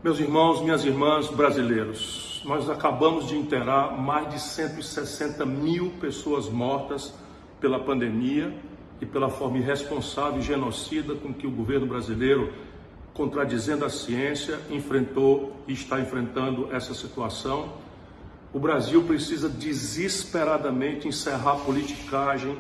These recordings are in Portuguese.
Meus irmãos, minhas irmãs brasileiros, nós acabamos de inteirar mais de 160 mil pessoas mortas pela pandemia e pela forma irresponsável e genocida com que o governo brasileiro, contradizendo a ciência, enfrentou e está enfrentando essa situação. O Brasil precisa desesperadamente encerrar a politicagem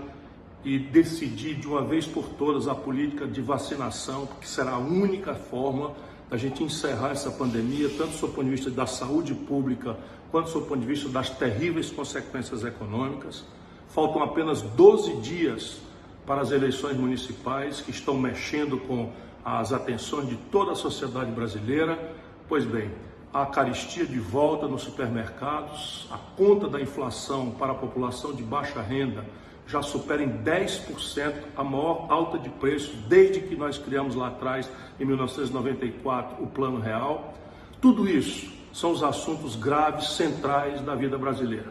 e decidir de uma vez por todas a política de vacinação, porque será a única forma da gente encerrar essa pandemia, tanto do seu ponto de vista da saúde pública, quanto do seu ponto de vista das terríveis consequências econômicas. Faltam apenas 12 dias para as eleições municipais, que estão mexendo com as atenções de toda a sociedade brasileira. Pois bem, a carestia de volta nos supermercados, a conta da inflação para a população de baixa renda já supera em 10% a maior alta de preços desde que nós criamos lá atrás, em 1994, o Plano Real. Tudo isso são os assuntos graves, centrais da vida brasileira.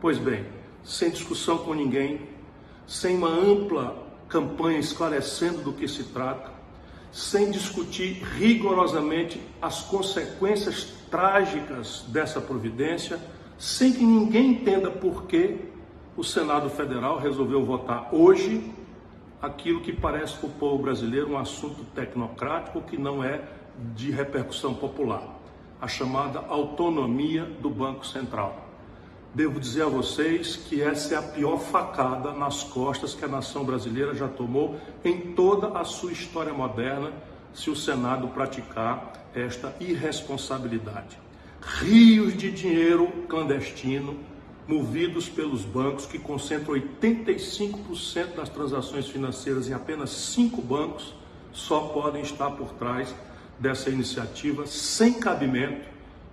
Pois bem, sem discussão com ninguém, sem uma ampla campanha esclarecendo do que se trata, sem discutir rigorosamente as consequências trágicas dessa providência, sem que ninguém entenda por que o Senado Federal resolveu votar hoje aquilo que parece para o povo brasileiro um assunto tecnocrático que não é de repercussão popular, a chamada autonomia do Banco Central. Devo dizer a vocês que essa é a pior facada nas costas que a nação brasileira já tomou em toda a sua história moderna, se o Senado praticar esta irresponsabilidade. Rios de dinheiro clandestino movidos pelos bancos, que concentram 85% das transações financeiras em apenas 5 bancos, só podem estar por trás dessa iniciativa sem cabimento,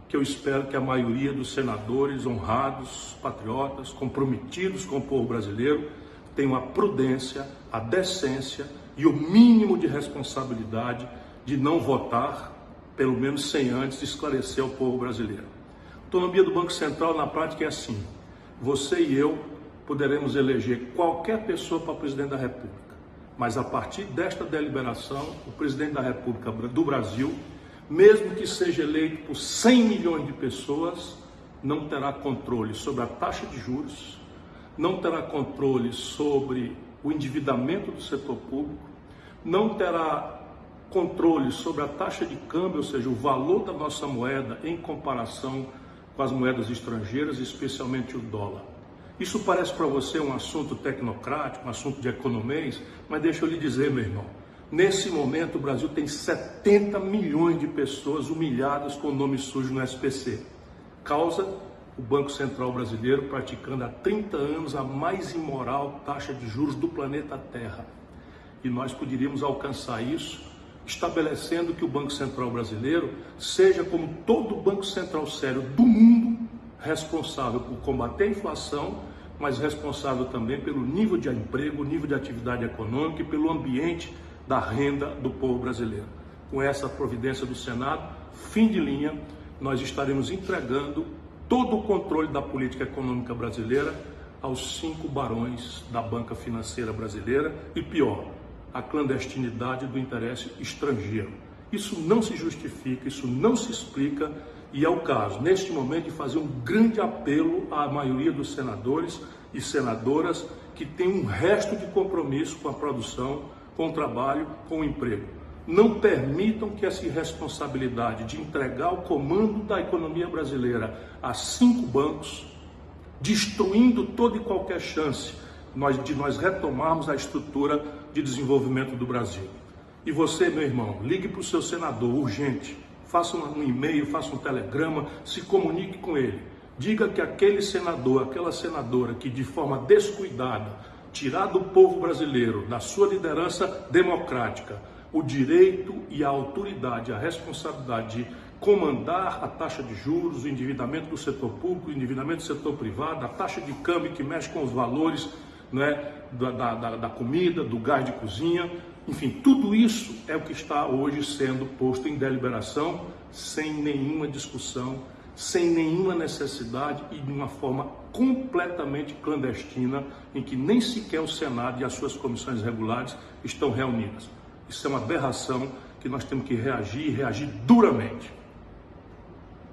que eu espero que a maioria dos senadores honrados, patriotas, comprometidos com o povo brasileiro, tenham a prudência, a decência e o mínimo de responsabilidade de não votar, pelo menos sem antes esclarecer ao povo brasileiro. A autonomia do Banco Central na prática é assim: você e eu poderemos eleger qualquer pessoa para presidente da República, mas a partir desta deliberação, o presidente da República do Brasil, mesmo que seja eleito por 100 milhões de pessoas, não terá controle sobre a taxa de juros, não terá controle sobre o endividamento do setor público, não terá controle sobre a taxa de câmbio, ou seja, o valor da nossa moeda em comparação com as moedas estrangeiras, especialmente o dólar. Isso parece para você um assunto tecnocrático, um assunto de economês, mas deixa eu lhe dizer, meu irmão, nesse momento o Brasil tem 70 milhões de pessoas humilhadas com o nome sujo no SPC. Causa o Banco Central brasileiro praticando há 30 anos a mais imoral taxa de juros do planeta Terra. E nós poderíamos alcançar isso estabelecendo que o Banco Central brasileiro seja, como todo Banco Central sério do mundo, responsável por combater a inflação, mas responsável também pelo nível de emprego, nível de atividade econômica e pelo ambiente da renda do povo brasileiro. Com essa providência do Senado, fim de linha, nós estaremos entregando todo o controle da política econômica brasileira aos 5 barões da banca financeira brasileira e, pior, a clandestinidade do interesse estrangeiro. Isso não se justifica, isso não se explica, e é o caso, neste momento, de fazer um grande apelo à maioria dos senadores e senadoras que têm um resto de compromisso com a produção, com o trabalho, com o emprego. Não permitam que essa irresponsabilidade de entregar o comando da economia brasileira a 5 bancos, destruindo toda e qualquer chance de nós retomarmos a estrutura de desenvolvimento do Brasil. E você, meu irmão, ligue para o seu senador, urgente, faça um e-mail, faça um telegrama, se comunique com ele. Diga que aquele senador, aquela senadora que de forma descuidada tirar do povo brasileiro, da sua liderança democrática, o direito e a autoridade, a responsabilidade de comandar a taxa de juros, o endividamento do setor público, o endividamento do setor privado, a taxa de câmbio que mexe com os valores, né, da comida, do gás de cozinha, enfim, tudo isso é o que está hoje sendo posto em deliberação, sem nenhuma discussão, sem nenhuma necessidade e de uma forma completamente clandestina, em que nem sequer o Senado e as suas comissões regulares estão reunidas. Isso é uma aberração que nós temos que reagir e reagir duramente.